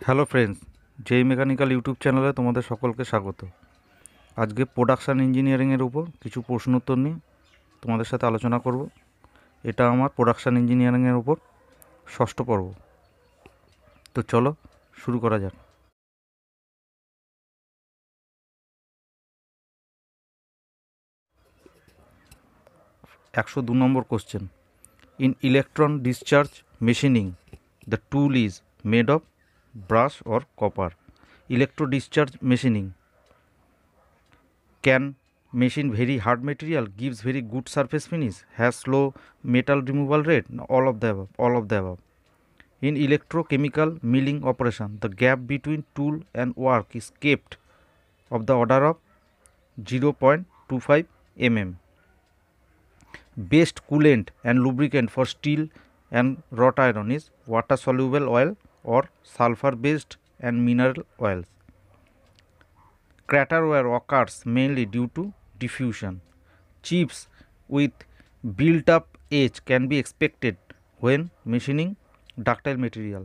Hello friends, জেই mechanical YouTube চ্যানেলে তোমাদের সকলকে স্বাগত। আজকে প্রোডাকশান ইঞ্জিনিয়ারিংয়ের উপর কিছু প্রশ্নোত্তর নিয়ে তোমাদের সাথে আলোচনা করব। এটা আমার প্রোডাকশান ইঞ্জিনিয়ারিংয়ের উপর ষষ্ঠ পর্ব। তো চলো শুরু করা যাক। 102 number question. In electron discharge machining the tool is made of brass or copper. Electro discharge machining can machine very hard material, gives very good surface finish, has slow metal removal rate? No, all of the above. In electrochemical milling operation, the gap between tool and work is kept of the order of 0.25 mm. Best coolant and lubricant for steel and wrought iron is water soluble oil or sulfur based and mineral oils. Crater wear occurs mainly due to diffusion. Chips with built up edge can be expected when machining ductile material.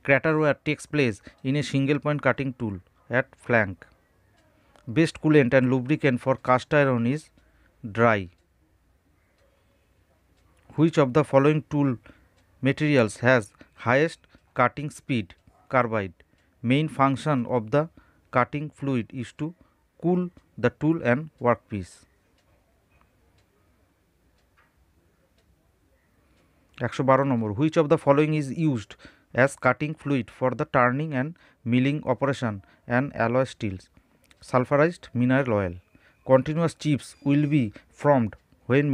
Crater wear takes place in a single point cutting tool at flank. Best coolant and lubricant for cast iron is dry. Which of the following tool materials has highest cutting speed? Carbide. Main function of the cutting fluid is to cool the tool and workpiece. 112 number. Which of the following is used as cutting fluid for the turning and milling operation and alloy steels? Sulfurized mineral oil. Continuous chips will be formed when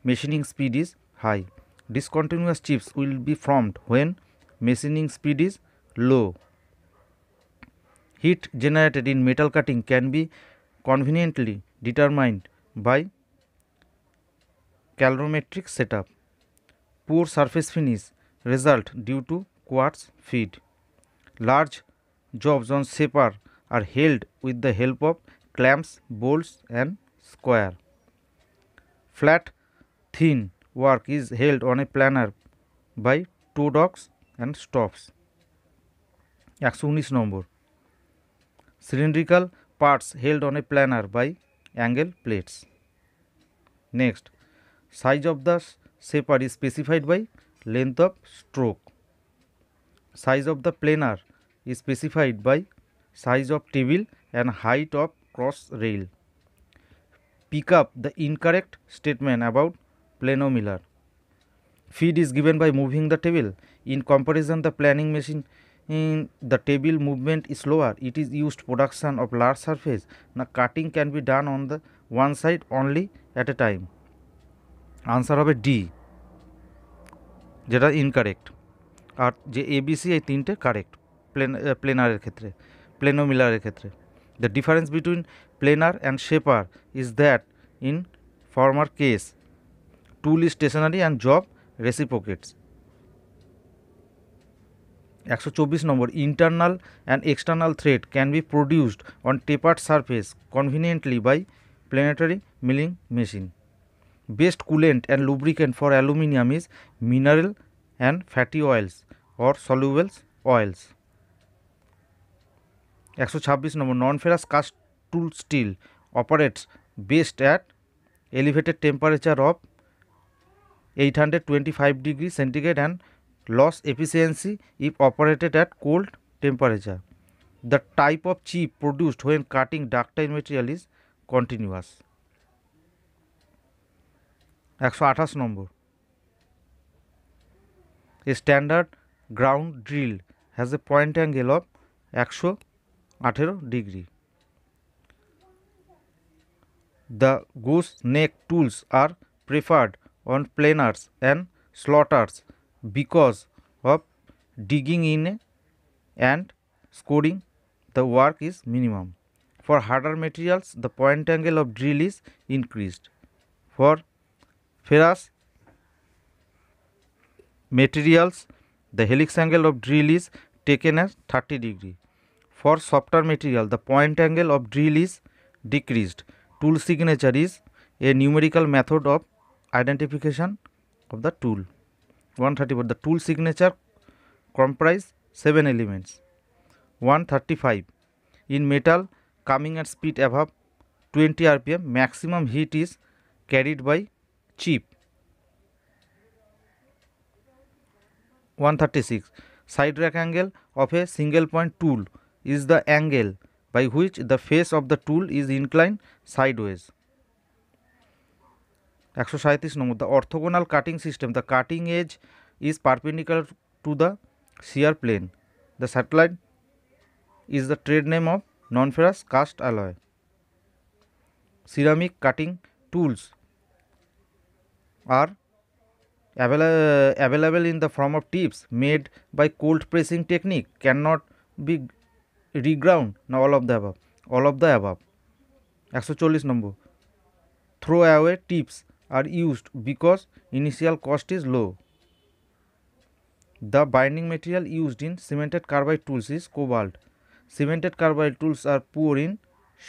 machining speed is high. Discontinuous chips will be formed when machining speed is low. Heat generated in metal cutting can be conveniently determined by calorimetric setup. Poor surface finish result due to quartz feed. Large jobs on shaper are held with the help of clamps, bolts and square. Flat thin work is held on a planer by toe dogs and stops. 119 number. Cylindrical parts held on a planer by angle plates. Next, size of the shaper is specified by length of stroke. Size of the planer is specified by size of table and height of cross rail. Pick up the incorrect statement about planometer. Feed is given by moving the table. In comparison, the planing machine in the table movement is slower. It is used production of large surface. Now cutting can be done on the one side only at a time. Answer হবে D, যেটা incorrect. আর যে ABC এই তিনটে correct প্লেনারের ক্ষেত্রে, প্লেনোমিলারের ক্ষেত্রে। The difference between planer and shaper is that in former case tool is stationary and job reciprocates. 124 number. Internal and external thread can be produced on tapered surface conveniently by planetary milling machine. Best coolant and lubricant for aluminium is mineral and fatty oils or soluble oils. 126 number. Non-ferrous cast tool steel operates best at elevated temperature of 825 degrees centigrade and loss efficiency if operated at cold temperature. The type of chip produced when cutting ductile material is continuous. 128 number. A standard ground drill has a point angle of 118 degree. The goose neck tools are preferred on planers and slaughters because of digging in and scoring the work is minimum. For harder materials, the point angle of drill is increased. For ferrous materials, the helix angle of drill is taken as 30 degree. For softer material, the point angle of drill is decreased. Tool signature is a numerical method of identification of the tool. 134. The tool signature comprise 7 elements. 135. In metal coming at speed above 20 rpm, maximum heat is carried by chip. 136. Side rack angle of a single point tool is the angle by which the face of the tool is inclined sideways. 137 number, the orthogonal cutting system, the cutting edge is perpendicular to the shear plane. The satellite is the trade name of non-ferrous cast alloy. Ceramic cutting tools are available in the form of tips made by cold pressing technique, cannot be reground. Now all of the above. All of the above. 140 number, throw away tips are used because initial cost is low. The binding material used in cemented carbide tools is cobalt. Cemented carbide tools are poor in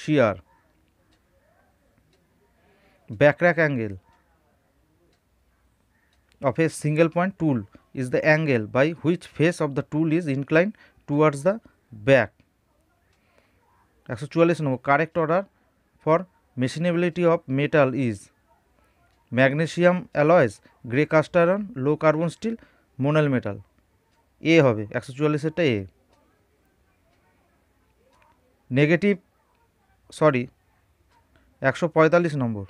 shear. Backrack angle of a single point tool is the angle by which face of the tool is inclined towards the back. 144 number, correct order for machinability of metal is magnesium alloys, grey cast iron, low carbon steel, monel metal. A হবে 144 এরটা A. Negative 145 number,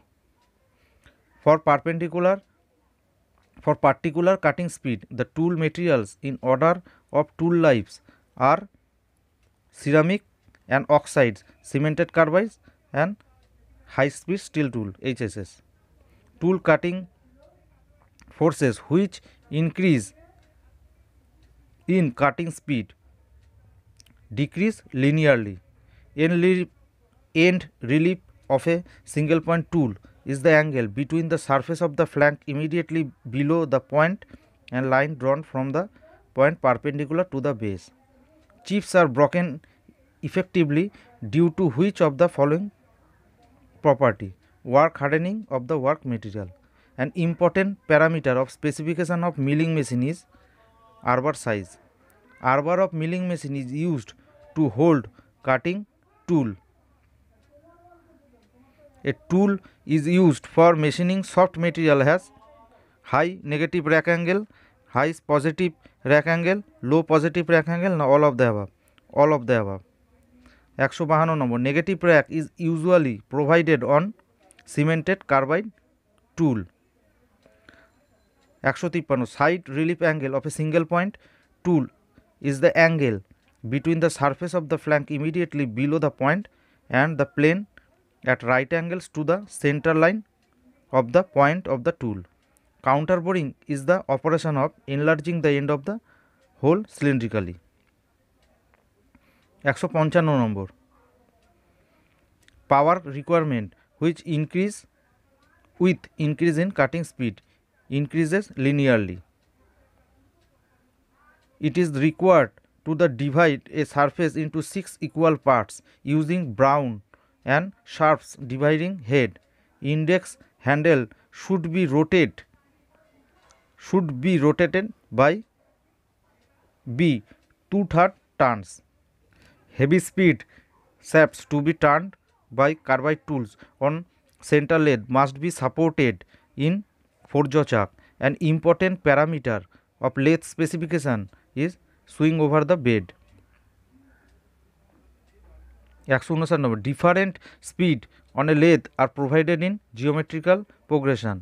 for particular cutting speed the tool materials in order of tool lives are ceramic and oxides, cemented carbides and high speed steel tool HSS. Tool cutting forces which increase in cutting speed decrease linearly. End relief of a single point tool is the angle between the surface of the flank immediately below the point and line drawn from the point perpendicular to the base. Chips are broken effectively due to which of the following property? Work hardening of the work material. An important parameter of specification of milling machine is arbor size. Arbor of milling machine is used to hold cutting tool. A tool is used for machining soft material has high negative rack angle, high positive rack angle, low positive rack angle. Now all of the above. All of the above. 152 number, negative rack is usually provided on cemented carbide tool. 153, side relief angle of a single point tool is the angle between the surface of the flank immediately below the point and the plane at right angles to the center line of the point of the tool. Counter boring is the operation of enlarging the end of the hole cylindrically. 155 number, power requirement which increase with increase in cutting speed increases linearly. It is required to the divide a surface into 6 equal parts using brown and sharps dividing head. Index handle should be rotated by B 2/3 turns. Heavy speed shafts to be turned by carbide tools on center lathe must be supported in forge chuck. An important parameter of lathe specification is swing over the bed. 159 number, different speed on a lathe are provided in geometrical progression.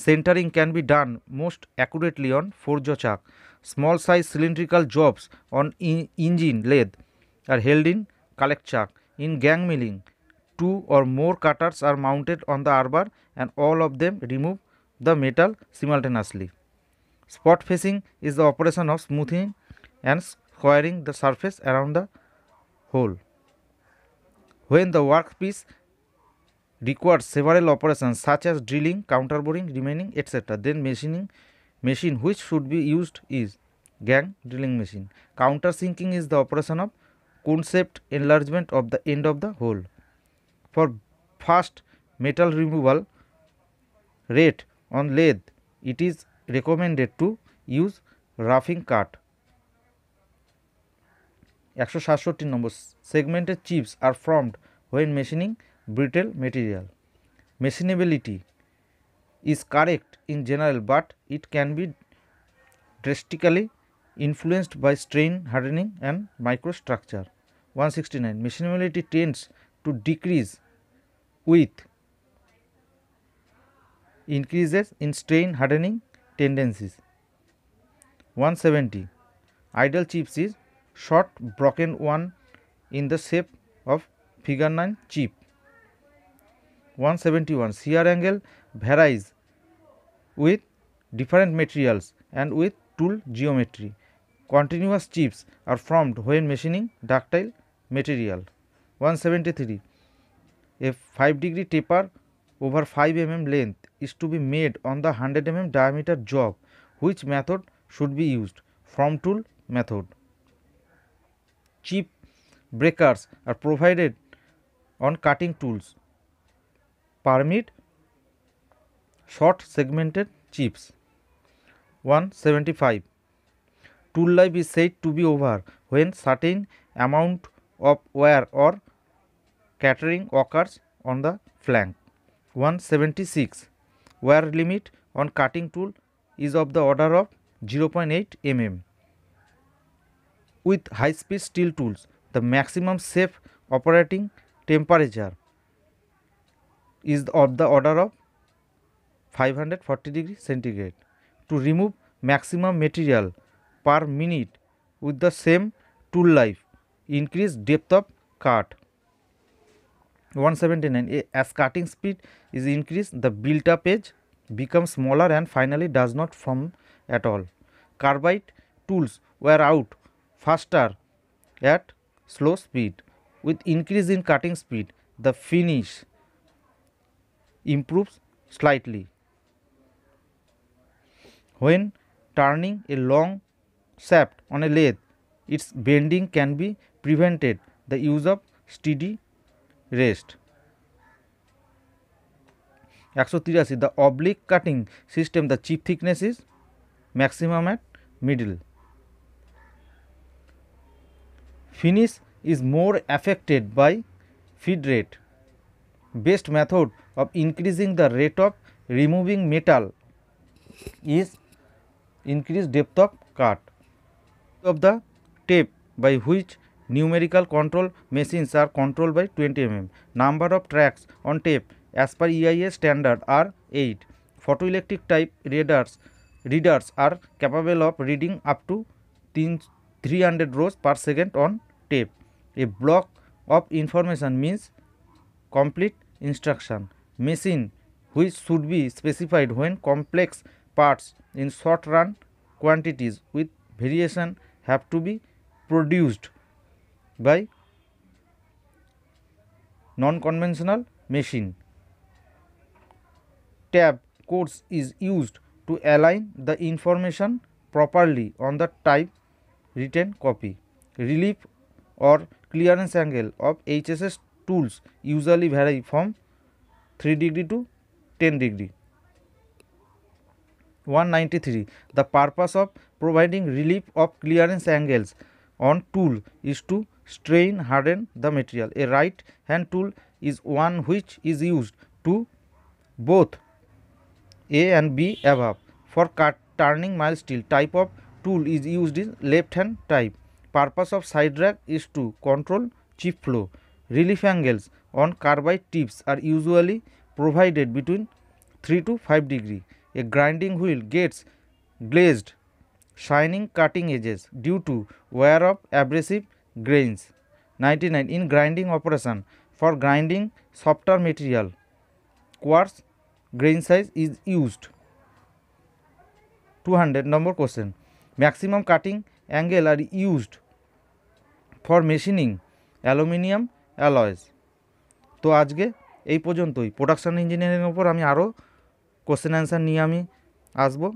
Centering can be done most accurately on forge chuck. Small size cylindrical jobs on engine lathe are held in collect chuck. In gang milling, 2 or more cutters are mounted on the arbor and all of them remove the metal simultaneously. Spot facing is the operation of smoothing and squaring the surface around the hole. When the workpiece requires several operations such as drilling, counterboring, remaining, etc., then machine which should be used is gang drilling machine. Countersinking is the operation of cone-shaped enlargement of the end of the hole. For fast metal removal rate on lathe, it is recommended to use roughing cut. 167 number, segmented chips are formed when machining brittle material. Machinability is correct in general, but it can be drastically influenced by strain hardening and microstructure. 169, machinability tends to decrease with increases in strain hardening tendencies. 170, ideal chips is short broken one in the shape of figure 9 chip. 171, shear angle varies with different materials and with tool geometry. Continuous chips are formed when machining ductile material. 173, a 5-degree taper over 5 mm length is to be made on the 100 mm diameter job. Which method should be used? Form tool method. Chip breakers are provided on cutting tools. Permit short segmented chips. 175, tool life is said to be over when certain amount of wear or catering occurs on the flank. 176, wear limit on cutting tool is of the order of 0.8 mm. With high speed steel tools, the maximum safe operating temperature is of the order of 540 degree centigrade. To remove maximum material per minute with the same tool life, increase depth of cut. 179, as cutting speed is increased, the built up edge becomes smaller and finally does not form at all. Carbide tools wear out faster at slow speed. With increase in cutting speed, the finish improves slightly. When turning a long shaft on a lathe, its bending can be prevented the use of steady rest. 183, the oblique cutting system, the chip thickness is maximum at middle. Finish is more affected by feed rate. Best method of increasing the rate of removing metal is increased depth of cut. Of the tape by which numerical control machines are controlled by 20 mm. Number of tracks on tape as per EIA standard are 8. Photoelectric type readers are capable of reading up to 300 rows per second on tape. A block of information means complete instruction. Machine which should be specified when complex parts in short run quantities with variation have to be produced by non-conventional machine. Tab codes is used to align the information properly on the type written copy. Relief or clearance angle of HSS tools usually vary from 3 degree to 10 degree. 193, the purpose of providing relief of clearance angles on tool is to strain harden the material. A right hand tool is one which is used to both A and B above. For turning mild steel, type of tool is used in left hand type. Purpose of side rack is to control chip flow. Relief angles on carbide tips are usually provided between 3 to 5 degree. A grinding wheel gets glazed shining cutting edges due to wear of abrasive grains. 99, in grinding operation for grinding softer material, quartz grain size is used. 200 number question, maximum cutting angle are used for machining aluminium alloys. তো আজকে এই পর্যন্তই। Production ইঞ্জিনিয়ারিংয়ের উপর আমি আরও question answer নিয়ে আমি আসবো।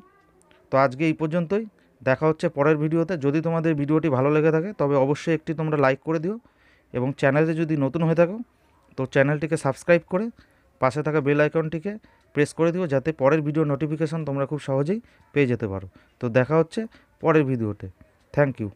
তো আজকে এই পর্যন্তই, দেখা হচ্ছে পরের ভিডিওতে। যদি তোমাদের ভিডিওটি ভালো লেগে থাকে তবে অবশ্যই একটি তোমরা লাইক করে দিও এবং চ্যানেলে যদি নতুন হয়ে থাকো তো চ্যানেলটিকে সাবস্ক্রাইব করে পাশে থাকা বেল আইকনটিকে প্রেস করে দিও যাতে পরের ভিডিও নোটিফিকেশন তোমরা খুব সহজেই পেয়ে যেতে পারো। তো দেখা হচ্ছে পরের ভিডিওতে। Thank you.